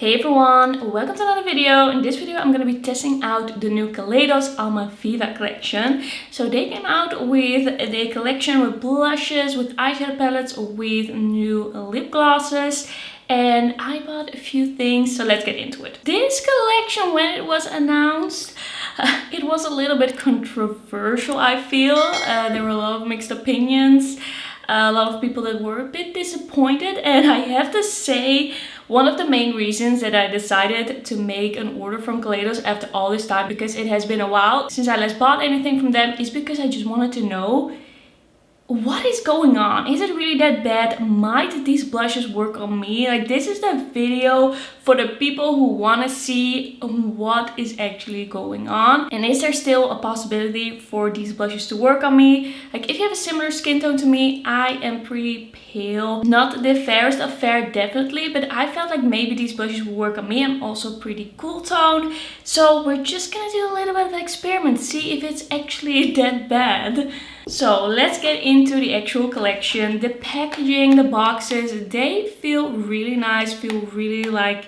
Hey everyone, welcome to another video. In this video I'm going to be testing out the new Kaleidos Alma Viva collection. So they came out with a collection with blushes, with eyeshadow palettes, with new lip glosses. And I bought a few things, so let's get into it. This collection, when it was announced, it was a little bit controversial, I feel. There were a lot of mixed opinions. A lot of people that were a bit disappointed, and I have to say one of the main reasons that I decided to make an order from Kaleidos after all this time, because it has been a while since I last bought anything from them, is because I just wanted to know what is going on. Is it really that bad? Might these blushes work on me? Like, this is the video for the people who want to see what is actually going on, and is there still a possibility for these blushes to work on me? Like, if you have a similar skin tone to me, I am pretty pale, not the fairest of fair, definitely, but I felt like maybe these blushes will work on me. I'm also pretty cool toned, so we're just gonna do a little bit of an experiment, see if it's actually that bad. So let's get into the actual collection. The packaging, the boxes, they feel really nice, feel really like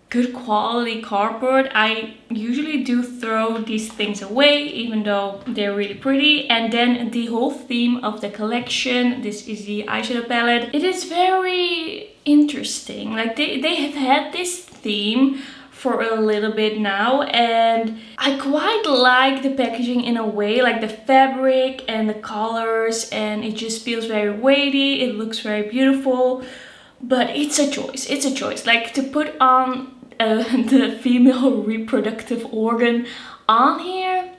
good quality cardboard. I usually do throw these things away, even though they're really pretty. And then the whole theme of the collection, this is the eyeshadow palette. It is very interesting. Like, they have had this theme for a little bit now, and I quite like the packaging in a way, like the fabric and the colors, and it just feels very weighty. It looks very beautiful, but it's a choice. It's a choice. Like, to put on the female reproductive organ on here,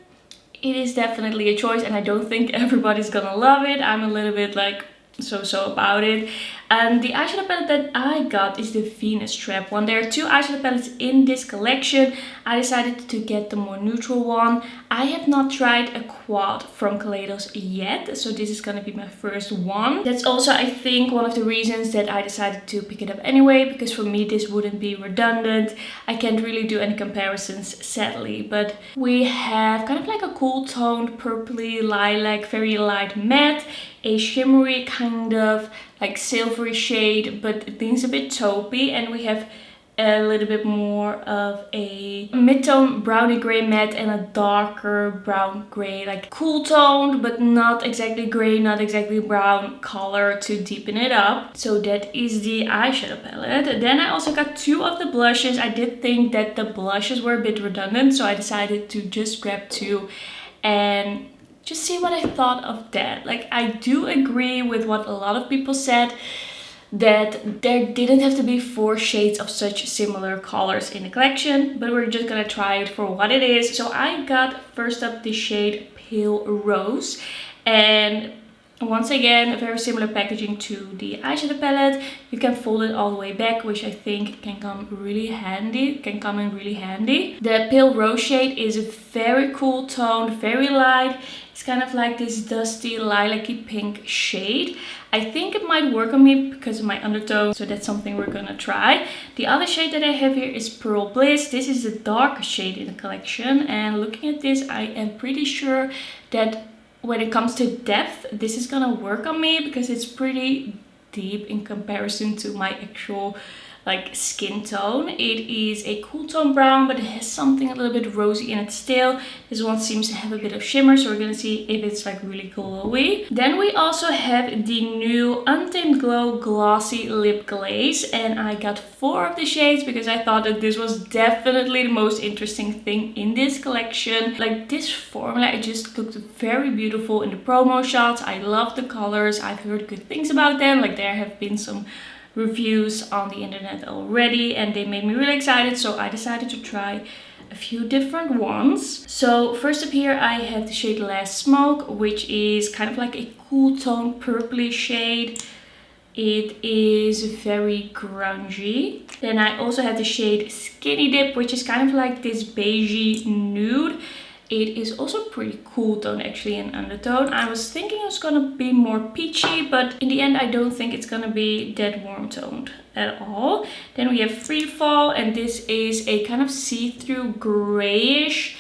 it is definitely a choice, and I don't think everybody's gonna love it. I'm a little bit like so about it. And the eyeshadow palette that I got is the Venus Trap one. There are two eyeshadow palettes in this collection. I decided to get the more neutral one. I have not tried a quad from Kaleidos yet, so this is gonna be my first one. That's also, I think, one of the reasons that I decided to pick it up anyway, because for me this wouldn't be redundant. I can't really do any comparisons, sadly, but we have kind of like a cool toned purpley lilac, very light matte, a shimmery kind of like silvery shade, but it leans a bit taupey, and we have a little bit more of a mid-tone brownie gray matte and a darker brown gray, like cool toned but not exactly gray, not exactly brown color to deepen it up. So that is the eyeshadow palette. Then I also got two of the blushes. I did think that the blushes were a bit redundant, so I decided to just grab two and just see what I thought of that. Like, I do agree with what a lot of people said, that there didn't have to be 4 shades of such similar colors in the collection, but we're just gonna try it for what it is. So I got first up the shade Pale Rose, and once again, a very similar packaging to the eyeshadow palette. You can fold it all the way back, which I think can come really handy. The Pale Rose shade is a very cool tone, very light. It's kind of like this dusty lilac-y pink shade. I think it might work on me because of my undertone, so that's something we're gonna try. The other shade that I have here is Pearl Bliss. This is the darkest shade in the collection, and looking at this, I am pretty sure that when it comes to depth, this is gonna work on me because it's pretty deep in comparison to my actual like skin tone. It is a cool tone brown, but it has something a little bit rosy in it still. This one seems to have a bit of shimmer, so we're gonna see if it's like really glowy. Then we also have the new Untamed Glow Glossy Lip Glaze, and I got 4 of the shades because I thought that this was definitely the most interesting thing in this collection. Like, this formula, it just looked very beautiful in the promo shots. I love the colors. I've heard good things about them. Like, there have been some reviews on the internet already, and they made me really excited, so I decided to try a few different ones. So first up here I have the shade Last Smoke, which is kind of like a cool tone purpley shade. It is very grungy. Then I also have the shade Skinny Dip, which is kind of like this beigey nude. It is also pretty cool tone, actually, in undertone. I was thinking it was gonna be more peachy, but in the end I don't think it's gonna be that warm toned at all. Then we have Free Fall, and this is a kind of see-through grayish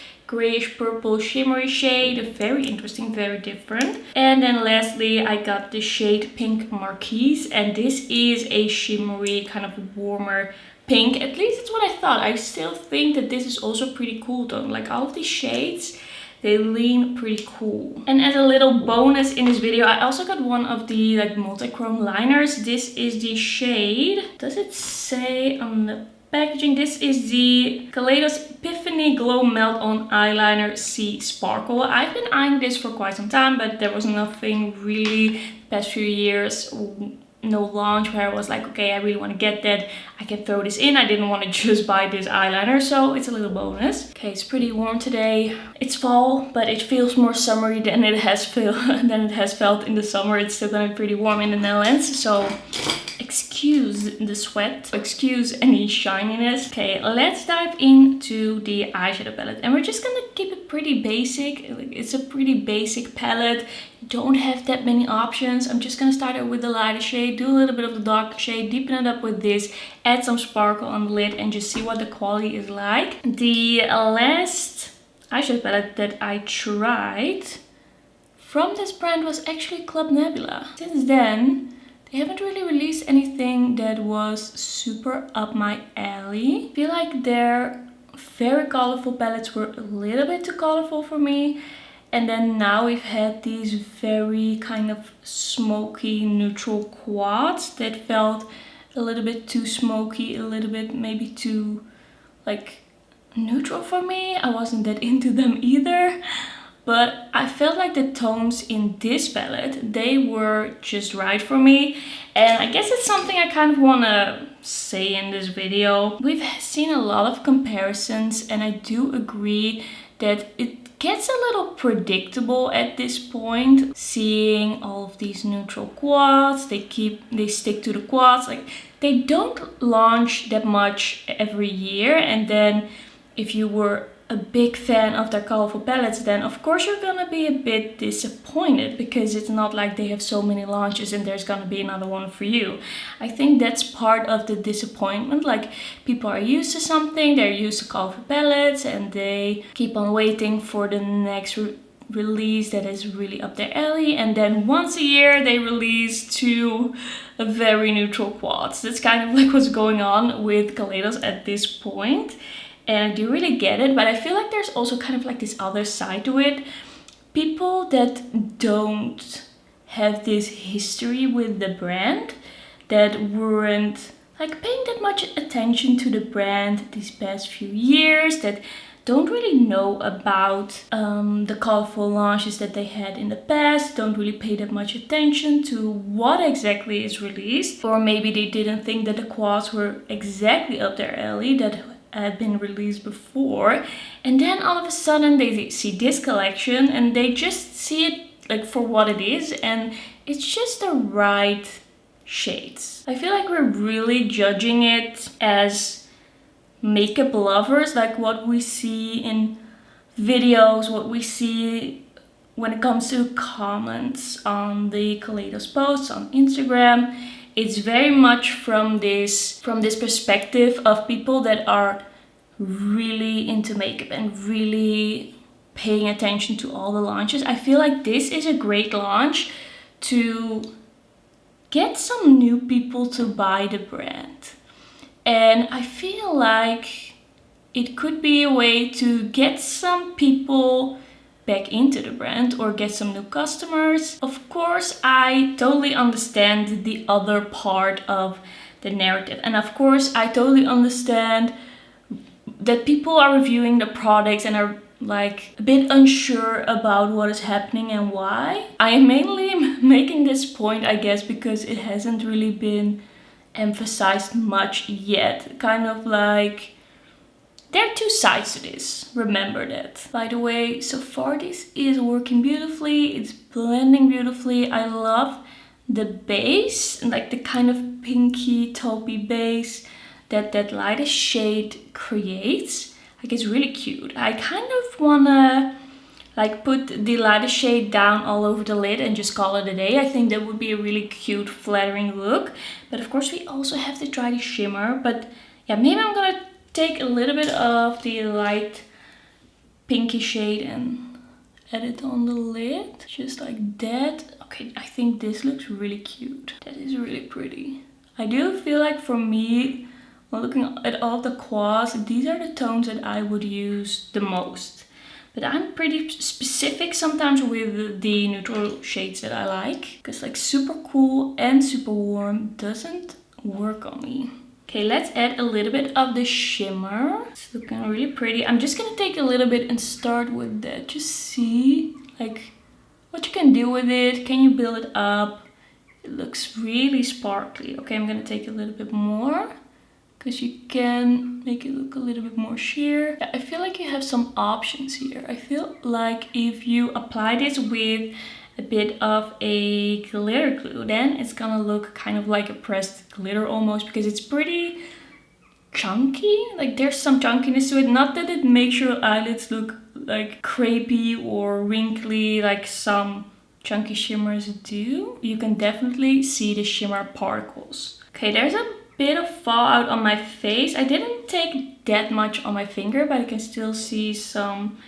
purple shimmery shade. Very interesting, very different. And then lastly I got the shade Pink Marquise, and this is a shimmery kind of warmer pink. At least it's what I thought. I still think that this is also pretty cool though. Like all of these shades, they lean pretty cool. And as a little bonus in this video, I also got one of the like multi-chrome liners. This is the shade, does it say on the packaging? This is the Kaleidos Epiphany Glow Melt-Omn Eyeliner C Sparkle. I've been eyeing this for quite some time, but there was nothing really the past few years, no launch where I was like, okay, I really want to get that. I can throw this in. I didn't want to just buy this eyeliner, so it's a little bonus. Okay, it's pretty warm today. It's fall, but it feels more summery than it has felt in the summer. It's still gonna be pretty warm in the Netherlands, so excuse the sweat, excuse any shininess. Okay, let's dive into the eyeshadow palette, and we're just gonna keep it pretty basic. It's a pretty basic palette. You don't have that many options. I'm just gonna start out with the lighter shade, do a little bit of the dark shade, deepen it up with this, add some sparkle on the lid, and just see what the quality is like. The last eyeshadow palette that I tried from this brand was actually Club Nebula. Since then, they haven't really released anything that was super up my alley. I feel like their very colorful palettes were a little bit too colorful for me. And then now we've had these very kind of smoky neutral quads that felt a little bit too smoky, a little bit maybe too like neutral for me. I wasn't that into them either. But I felt like the tones in this palette, they were just right for me. And I guess it's something I kind of want to say in this video. We've seen a lot of comparisons, and I do agree that it gets a little predictable at this point. Seeing all of these neutral quads, they stick to the quads. Like, they don't launch that much every year. And then if you were a big fan of their colorful palettes, then of course you're gonna be a bit disappointed, because it's not like they have so many launches and there's gonna be another one for you. I think that's part of the disappointment. Like, people are used to something, they're used to colorful palettes, and they keep on waiting for the next release that is really up their alley, and then once a year they release two very neutral quads. That's kind of like what's going on with Kaleidos at this point. And I do really get it, but I feel like there's also kind of like this other side to it. People that don't have this history with the brand, that weren't like paying that much attention to the brand these past few years, that don't really know about the colorful launches that they had in the past, don't really pay that much attention to what exactly is released, or maybe they didn't think that the quads were exactly up their alley, that had been released before, and then all of a sudden they see this collection and they just see it like for what it is, and it's just the right shades. I feel like we're really judging it as makeup lovers, like what we see in videos, what we see when it comes to comments on the Kaleidos posts on Instagram. It's very much from this perspective of people that are really into makeup and really paying attention to all the launches. I feel like this is a great launch to get some new people to buy the brand. And I feel like it could be a way to get some people back into the brand or get some new customers. Of course, I totally understand the other part of the narrative, and of course I totally understand that people are reviewing the products and are like a bit unsure about what is happening and why. I am mainly making this point, I guess, because it hasn't really been emphasized much yet. Kind of like, there are two sides to this, remember that. By the way, so far this is working beautifully, it's blending beautifully. I love the base, like the kind of pinky taupey base that lighter shade creates. Like, it's really cute. I kind of wanna like put the lighter shade down all over the lid and just call it a day. I think that would be a really cute, flattering look. But of course we also have to try the shimmer. But yeah, maybe I'm gonna take a little bit of the light pinky shade and add it on the lid, just like that. Okay, I think this looks really cute. That is really pretty. I do feel like for me, looking at all the quads, these are the tones that I would use the most. But I'm pretty specific sometimes with the neutral shades that I like. Because like super cool and super warm doesn't work on me. Okay, let's add a little bit of the shimmer. It's looking really pretty. I'm just gonna take a little bit and start with that. Just see like what you can do with it. Can you build it up? It looks really sparkly. Okay, I'm gonna take a little bit more because you can make it look a little bit more sheer. Yeah, I feel like you have some options here. I feel like if you apply this with a bit of a glitter glue, then it's gonna look kind of like a pressed glitter almost, because it's pretty chunky. Like there's some chunkiness to it. Not that it makes your eyelids look like crepey or wrinkly like some chunky shimmers do. You can definitely see the shimmer particles. Okay, there's a bit of fallout on my face. I didn't take that much on my finger, but I can still see some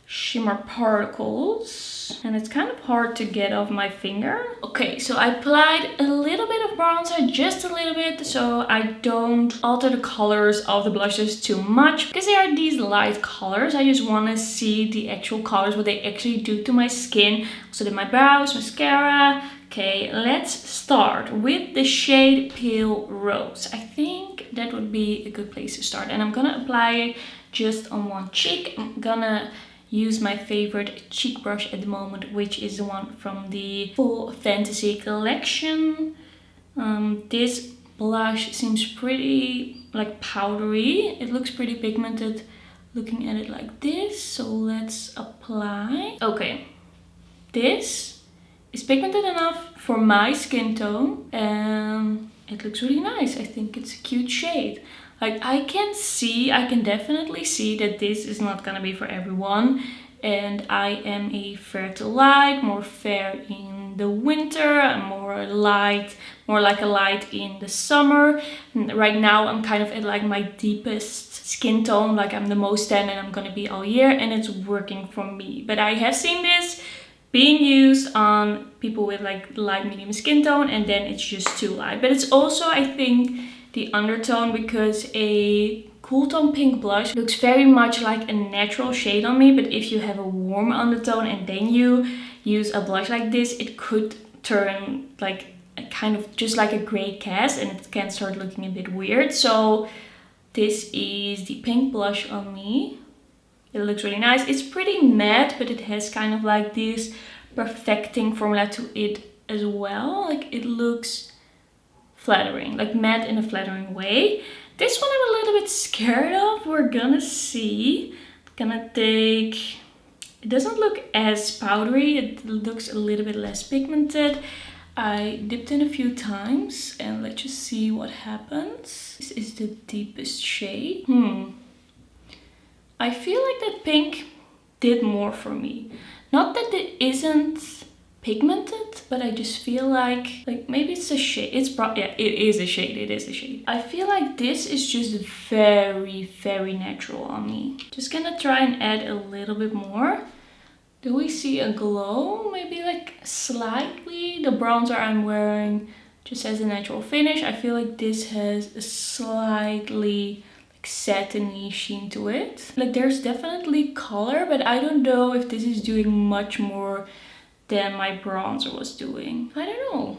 shimmer particles, and it's kind of hard to get off my finger. Okay, so I applied a little bit of bronzer, just a little bit, so I don't alter the colors of the blushes too much, because they are these light colors. I just want to see the actual colors, what they actually do to my skin. Also did my brows, mascara. Okay, let's start with the shade Pale Rose. I think that would be a good place to start, and I'm gonna apply it just on one cheek. I'm gonna use my favorite cheek brush at the moment, which is the one from the Full Fantasy collection. This blush seems pretty like powdery. It looks pretty pigmented looking at it like this. So let's apply. Okay, this is pigmented enough for my skin tone and it looks really nice. I think it's a cute shade. Like I can definitely see that this is not gonna be for everyone. And I am a fair to light, more fair in the winter, and more like a light in the summer. And right now I'm kind of at like my deepest skin tone, like I'm the most tan and I'm gonna be all year, and it's working for me. But I have seen this being used on people with like light medium skin tone, and then it's just too light. But it's also, I think, the undertone, because a cool tone pink blush looks very much like a natural shade on me, but if you have a warm undertone and then you use a blush like this, it could turn like a kind of just like a gray cast, and it can start looking a bit weird. So this is the pink blush on me. It looks really nice. It's pretty matte, but it has kind of like this perfecting formula to it as well. Like it looks flattering, like matte in a flattering way. This one I'm a little bit scared of. We're gonna see. I'm gonna take, it doesn't look as powdery, it looks a little bit less pigmented. I dipped in a few times and let's just see what happens. This is the deepest shade. I feel like that pink did more for me. Not that it isn't pigmented, but I just feel like maybe it's a shade. Yeah, it is a shade. It is a shade. I feel like this is just very, very natural on me. Just gonna try and add a little bit more. Do we see a glow? Maybe like slightly. The bronzer I'm wearing just has a natural finish. I feel like this has a slightly satiny sheen to it. Like there's definitely color, but I don't know if this is doing much more than my bronzer was doing. I don't know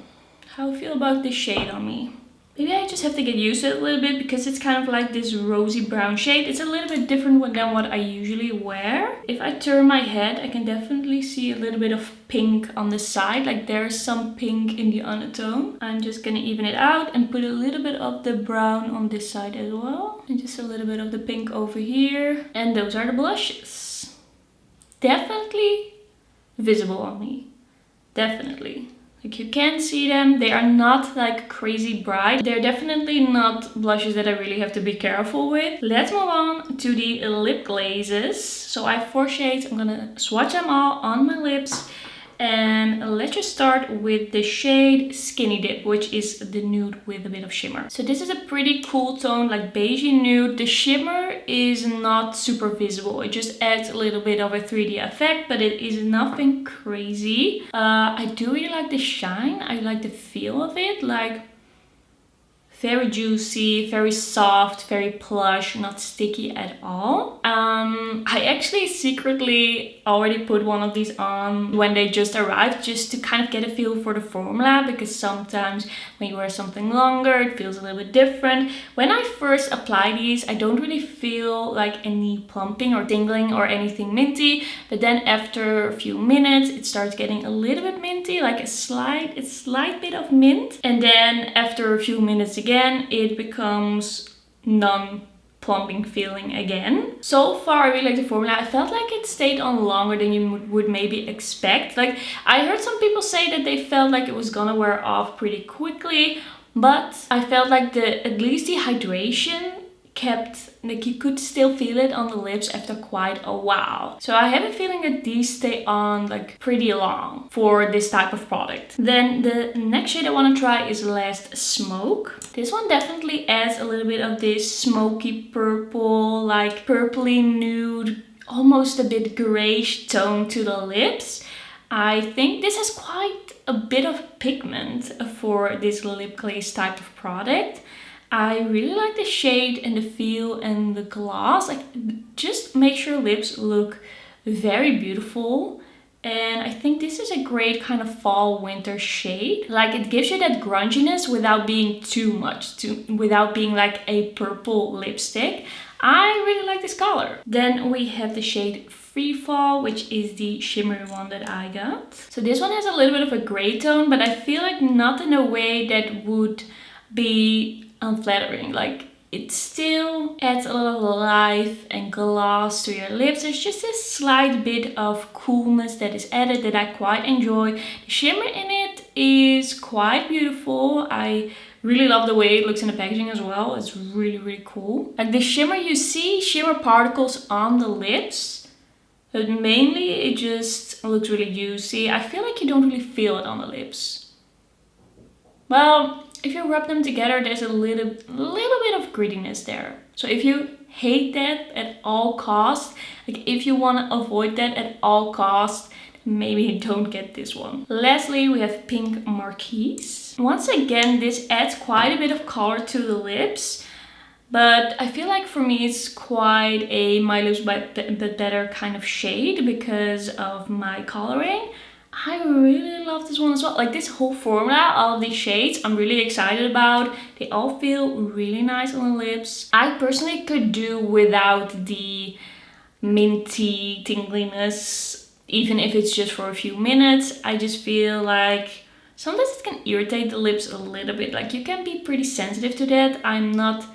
how I feel about this shade on me. Maybe I just have to get used to it a little bit, because it's kind of like this rosy brown shade. It's a little bit different than what I usually wear. If I turn my head, I can definitely see a little bit of pink on the side. Like there's some pink in the undertone. I'm just gonna even it out and put a little bit of the brown on this side as well. And just a little bit of the pink over here. And those are the blushes. Definitely visible on me. Definitely. Like you can see them. They are not like crazy bright. They're definitely not blushes that I really have to be careful with. Let's move on to the lip glazes. So I have 4 shades. I'm gonna swatch them all on my lips. And let's just start with the shade Skinny Dip, which is the nude with a bit of shimmer. So this is a pretty cool tone, like beigey nude. The shimmer is not super visible. It just adds a little bit of a 3D effect, but it is nothing crazy. I do really like the shine. I like the feel of it. Like very juicy, very soft, very plush, not sticky at all. I actually secretly already put one of these on when they just arrived, just to kind of get a feel for the formula, because sometimes when you wear something longer, it feels a little bit different. When I first apply these, I don't really feel like any plumping or tingling or anything minty, but then after a few minutes, it starts getting a little bit minty, like a slight bit of mint, and then after a few minutes again, it becomes non-plumping feeling again. So far, I really like the formula. I felt like it stayed on longer than you would maybe expect. Like, I heard some people say that they felt like it was gonna wear off pretty quickly, but I felt like at least the hydration kept, like, you could still feel it on the lips after quite a while. So I have a feeling that these stay on like pretty long for this type of product. Then the next shade I want to try is Last Smoke. This one definitely adds a little bit of this smoky purple, like purpley nude, almost a bit grayish tone to the lips. I think this has quite a bit of pigment for this lip glaze type of product. I really like the shade and the feel and the gloss. Like, just makes your lips look very beautiful. And I think this is a great kind of fall winter shade. Like, it gives you that grunginess without being too much, without being like a purple lipstick. I really like this color. Then we have the shade Free Fall, which is the shimmery one that I got. So this one has a little bit of a gray tone, but I feel like not in a way that would be unflattering. Like, it still adds a little life and gloss to your lips. There's just a slight bit of coolness that is added that I quite enjoy. The shimmer in it is quite beautiful. I really love the way it looks in the packaging as well. It's really, really cool. Like, the shimmer, you see shimmer particles on the lips, but mainly it just looks really juicy. I feel like you don't really feel it on the lips. Well, if you rub them together, there's a little bit of grittiness there. So if you hate that at all costs, like if you want to avoid that at all costs, maybe don't get this one. Lastly, we have Pink Marquise. Once again, this adds quite a bit of color to the lips, but I feel like for me it's quite a my lips but better kind of shade because of my coloring. I really love this one as well. Like, this whole formula, all of these shades, I'm really excited about. They all feel really nice on the lips. I personally could do without the minty tingliness, even if it's just for a few minutes. I just feel like sometimes it can irritate the lips a little bit. Like, you can be pretty sensitive to that. I'm not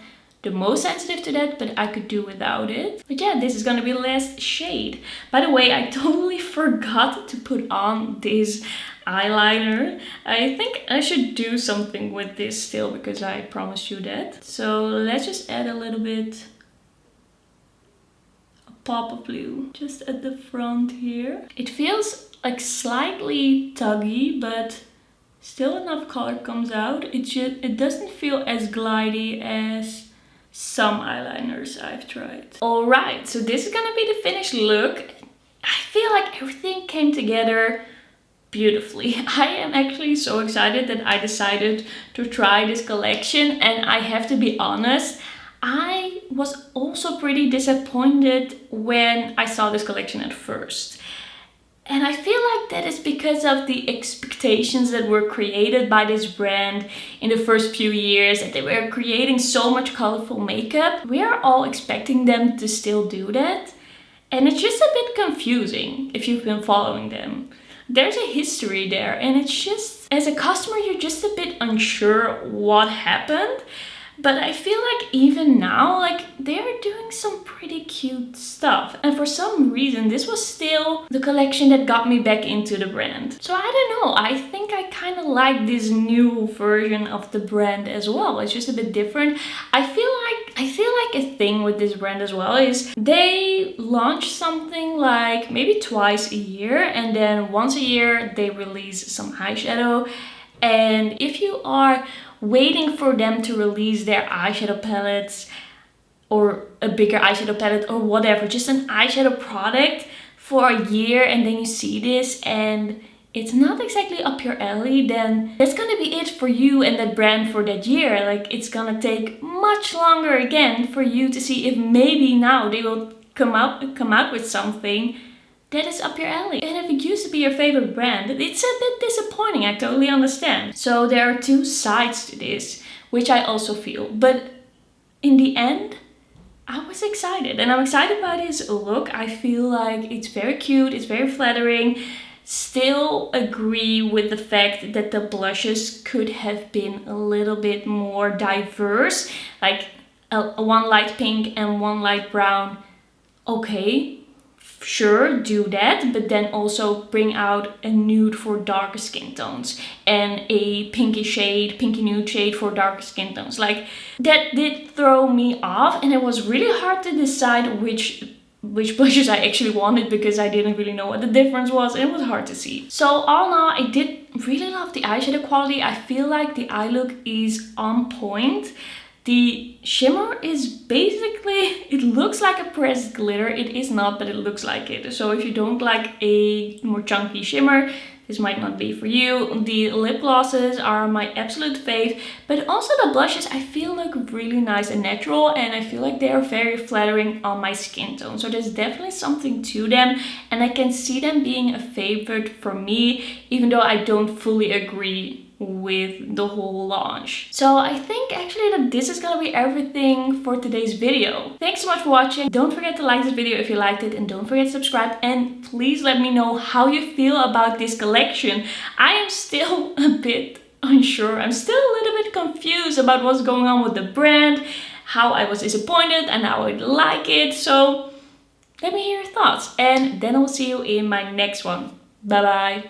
the most sensitive to that, but I could do without it. But yeah, this is gonna be the last shade. By the way, I totally forgot to put on this eyeliner. I think I should do something with this still because I promised you that. So let's just add a little bit, a pop of blue just at the front here. It feels like slightly tuggy, but still enough color comes out. It doesn't feel as glidey as some eyeliners I've tried. Alright, so this is gonna be the finished look. I feel like everything came together beautifully. I am actually so excited that I decided to try this collection, and I have to be honest, I was also pretty disappointed when I saw this collection at first. And I feel like that is because of the expectations that were created by this brand in the first few years, that they were creating so much colorful makeup. We are all expecting them to still do that. And it's just a bit confusing if you've been following them. There's a history there, and it's just, as a customer, you're just a bit unsure what happened. But I feel like even now, like, they're doing some pretty cute stuff. And for some reason, this was still the collection that got me back into the brand. So I don't know, I think I kind of like this new version of the brand as well. It's just a bit different. I feel like a thing with this brand as well is they launch something like maybe twice a year, and then once a year they release some eyeshadow. And if you are waiting for them to release their eyeshadow palettes or a bigger eyeshadow palette or whatever, just an eyeshadow product for a year, and then you see this and it's not exactly up your alley, then that's gonna be it for you and that brand for that year. Like, it's gonna take much longer again for you to see if maybe now they will come out with something that is up your alley. And if it used to be your favorite brand, it's a bit disappointing, I totally understand. So there are two sides to this, which I also feel. But in the end, I was excited, and I'm excited by this look. I feel like it's very cute, it's very flattering. Still agree with the fact that the blushes could have been a little bit more diverse, like one light pink and one light brown. Okay, sure, do that, but then also bring out a nude for darker skin tones and a pinky nude shade for darker skin tones. Like, that did throw me off, and it was really hard to decide which blushes I actually wanted, because I didn't really know what the difference was, and it was hard to see. So all in all, I did really love the eyeshadow quality. I feel like the eye look is on point. The shimmer is basically, it looks like a pressed glitter. It is not, but it looks like it. So if you don't like a more chunky shimmer, this might not be for you. The lip glosses are my absolute fave, but also the blushes I feel look really nice and natural, and I feel like they are very flattering on my skin tone. So there's definitely something to them, and I can see them being a favorite for me, even though I don't fully agree with the whole launch. So I think actually that this is gonna be everything for today's video. Thanks so much for watching. Don't forget to like this video if you liked it, and don't forget to subscribe, and please let me know how you feel about this collection. I am still a bit unsure. I'm still a little bit confused about what's going on with the brand, how I was disappointed and how I like it. So let me hear your thoughts, and then I will see you in my next one. Bye bye.